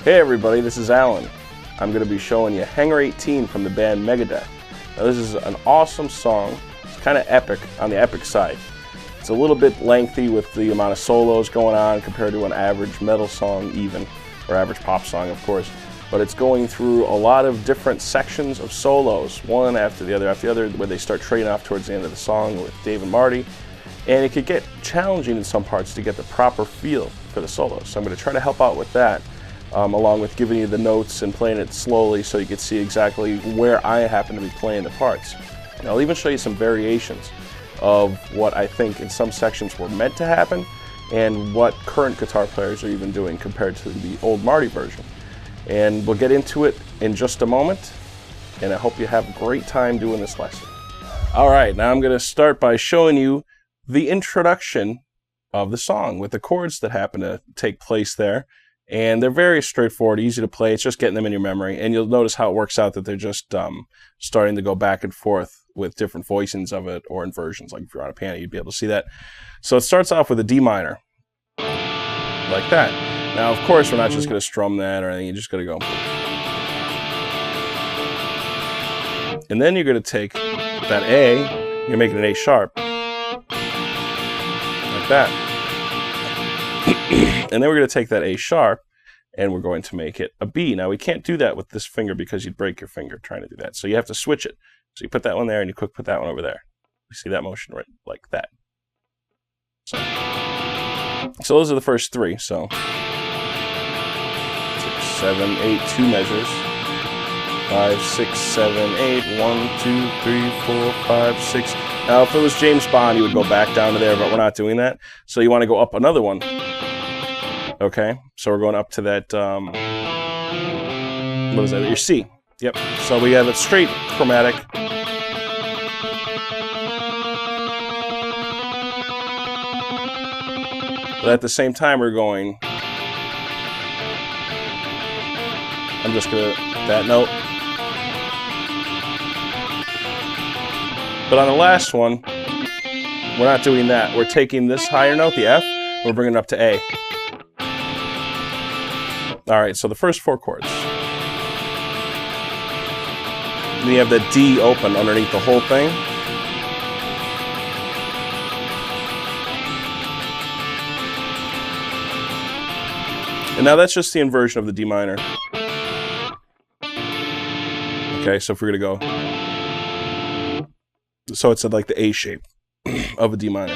Hey everybody, this is Alan. I'm going to be showing you Hangar 18 from the band Megadeth. Now this is an awesome song. It's kind of epic, on the epic side. It's a little bit lengthy with the amount of solos going on compared to an average metal song even, or average pop song of course. But it's going through a lot of different sections of solos, one after the other, where they start trading off towards the end of the song with Dave and Marty. And it could get challenging in some parts to get the proper feel for the solos. So I'm going to try to help out with that. Along with giving you the notes and playing it slowly so you can see exactly where I happen to be playing the parts. And I'll even show you some variations of what I think in some sections were meant to happen and what current guitar players are even doing compared to the old Marty version. And we'll get into it in just a moment, and I hope you have a great time doing this lesson. Alright, now I'm going to start by showing you the introduction of the song with the chords that happen to take place there. And they're very straightforward, easy to play. It's just getting them in your memory. And you'll notice how it works out that they're just starting to go back and forth with different voicings of it or inversions. Like if you're on a piano, you'd be able to see that. So it starts off with a D minor, like that. Now, of course, we're not just going to strum that or anything. You're just going to go. And then you're going to take that A, you're making an A sharp, like that. And then we're going to take that A sharp and we're going to make it a B. Now we can't do that with this finger because you'd break your finger trying to do that. So you have to switch it. So you put that one there and you quick put that one over there. You see that motion right like that. So those are the first three. So 6, 7, 8, 2 measures. 5, 6, 7, 8, 1, 2, 3, 4, 5, 6. Now if it was James Bond, you would go back down to there, but we're not doing that. So you want to go up another one. Okay, so we're going up to that, what is that, your C. Yep, so we have a straight chromatic. But at the same time we're going, I'm just going to, that note. But on the last one, we're not doing that. We're taking this higher note, the F, we're bringing it up to A. Alright, so the first 4 chords. Then you have the D open underneath the whole thing. And now that's just the inversion of the D minor. Okay, so if we're going to go... So it's like the A shape of a D minor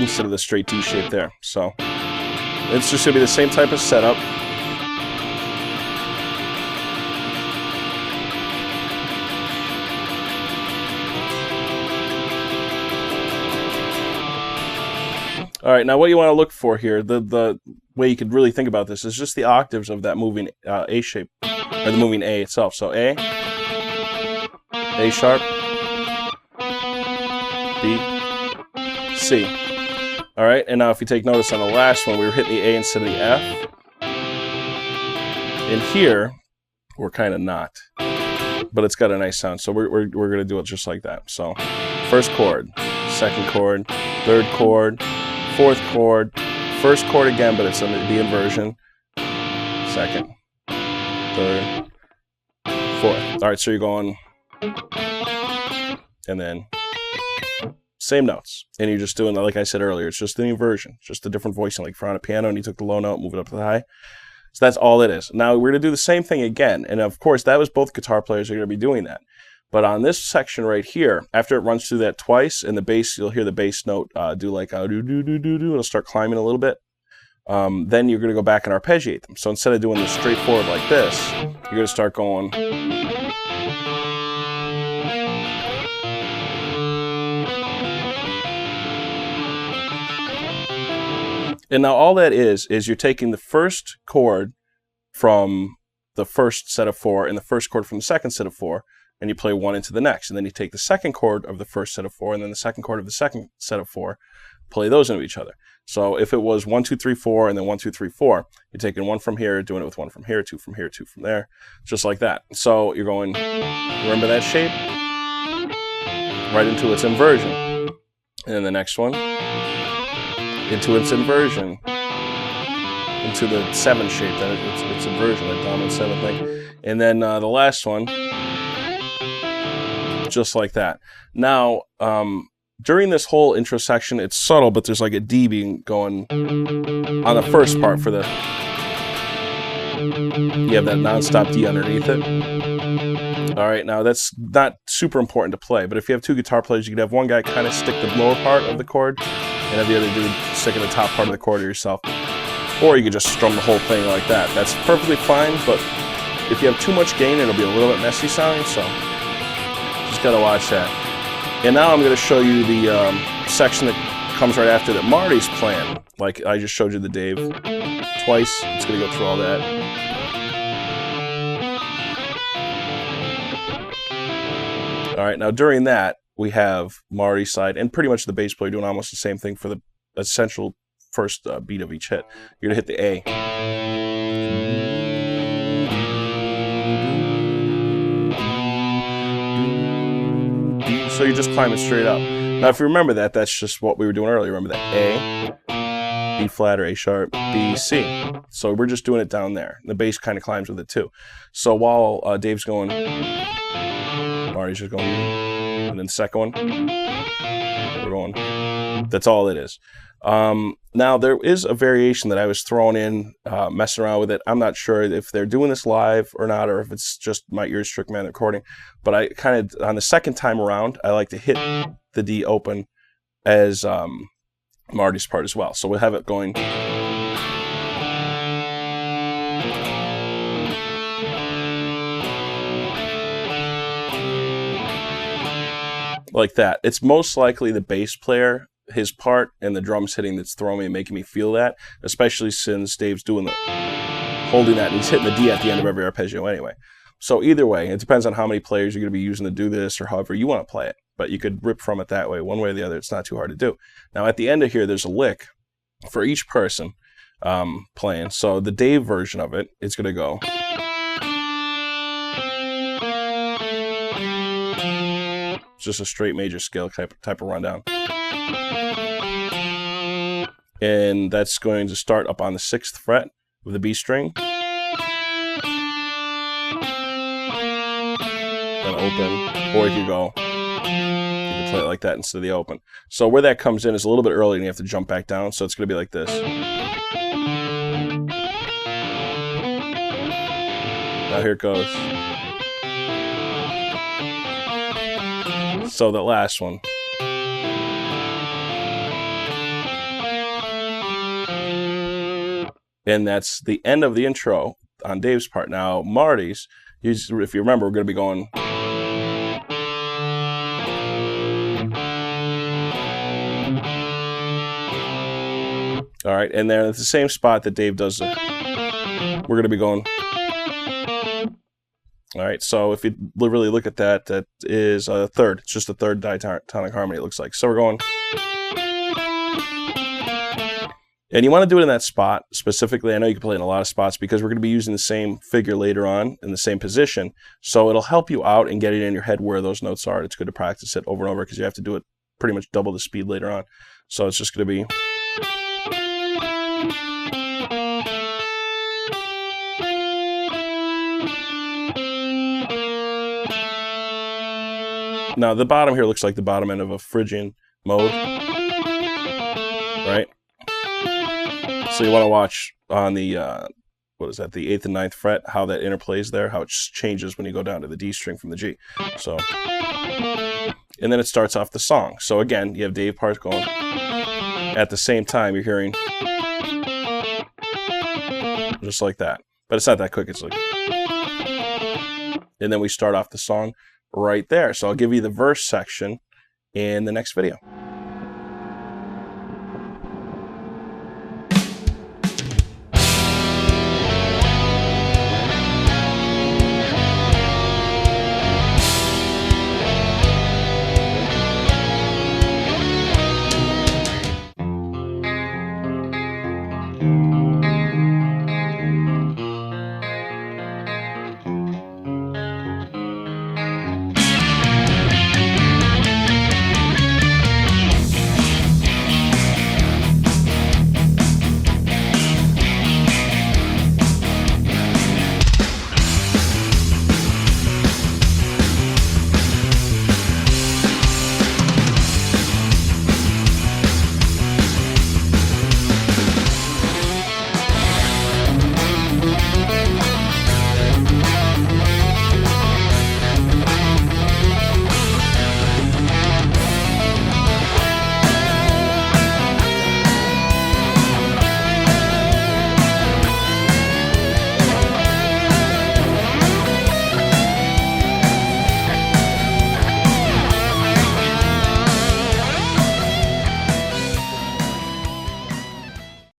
instead of the straight D shape there. So it's just going to be the same type of setup. Alright, now what you want to look for here, the way you could really think about this is just the octaves of that moving A shape, or the moving A itself. So A sharp, B, C. Alright, and now if you take notice on the last one, we were hitting the A instead of the F. And here, we're kind of not. But it's got a nice sound, so we're going to do it just like that. So, first chord, second chord, third chord, fourth chord, first chord again, but it's the inversion, second, third, fourth. Alright, so you're going, and then same notes. And you're just doing, like I said earlier, it's just the inversion, just a different voicing, like if you're on a piano and you took the low note, move it up to the high. So that's all it is. Now we're going to do the same thing again, and of course that was both guitar players are going to be doing that. But on this section right here, after it runs through that twice, and the bass, you'll hear the bass note do like a do-do-do-do-do, it'll start climbing a little bit. Then you're going to go back and arpeggiate them. So instead of doing this straightforward like this, you're going to start going. And now all that is you're taking the first chord from the first set of 4 and the first chord from the second set of 4, and you play one into the next. And then you take the second chord of the first set of 4 and then the second chord of the second set of 4, play those into each other. So if it was 1, 2, 3, 4, and then 1, 2, 3, 4, you're taking one from here, doing it with one from here, two from here, two from there, just like that. So you're going, remember that shape? Right into its inversion. And then the next one, into its inversion. Into the 7 shape, then it's inversion, that dominant 7 thing. And then the last one, just like that. Now, during this whole intro section, it's subtle, but there's like a D being going on the first part for the... You have that non-stop D underneath it. All right, now that's not super important to play, but if you have 2 guitar players, you could have one guy kind of stick the lower part of the chord, and have the other dude stick in the top part of the chord yourself. Or you could just strum the whole thing like that. That's perfectly fine, but if you have too much gain, it'll be a little bit messy sounding, so just gotta watch that. And now I'm going to show you the section that comes right after that Marty's playing. Like I just showed you the Dave twice. It's going to go through all that. All right, now during that, we have Marty's side and pretty much the bass player doing almost the same thing for the essential first beat of each hit. You're going to hit the A. So you're just climbing straight up. Now if you remember that, that's just what we were doing earlier. Remember that A, B flat or A sharp, B, C. So we're just doing it down there. The bass kind of climbs with it too. So while Dave's going, Marty's just going, and then the second one, we're going, that's all it is. Now there is a variation that I was throwing in, messing around with it. I'm not sure if they're doing this live or not, or if it's just my ears trick me on the recording. But I kind of, on the second time around, I like to hit the D open as Marty's part as well. So we'll have it going. Like that. It's most likely the bass player, his part, and the drums hitting that's throwing me and making me feel that, especially since Dave's doing the holding that and he's hitting the D at the end of every arpeggio anyway. So either way, it depends on how many players you're going to be using to do this or however you want to play it. But you could rip from it that way, one way or the other. It's not too hard to do. Now at the end of here, there's a lick for each person playing. So the Dave version of it is going to go. Just a straight major scale type of rundown. And that's going to start up on the 6th fret with the B string. Then open, or you could go, you can play it like that instead of the open. So where that comes in is a little bit early and you have to jump back down, so it's going to be like this. Now here it goes. So the last one. And that's the end of the intro on Dave's part. Now Marty's, if you remember, we're going to be going. All right, and then at the same spot that Dave does it, we're going to be going. All right, so if you really look at that, that is a third. It's just a third diatonic harmony, it looks like. So we're going. And you want to do it in that spot specifically. I know you can play it in a lot of spots because we're going to be using the same figure later on in the same position. So it'll help you out and get it in your head where those notes are. It's good to practice it over and over because you have to do it pretty much double the speed later on. So it's just going to be. Now the bottom here looks like the bottom end of a Phrygian mode, right? So you want to watch on the, what is that, the 8th and 9th fret, how that interplays there, how it changes when you go down to the D string from the G. So, and then it starts off the song. So again, you have Dave parts going. At the same time, you're hearing just like that. But it's not that quick, it's like. And then we start off the song right there. So I'll give you the verse section in the next video.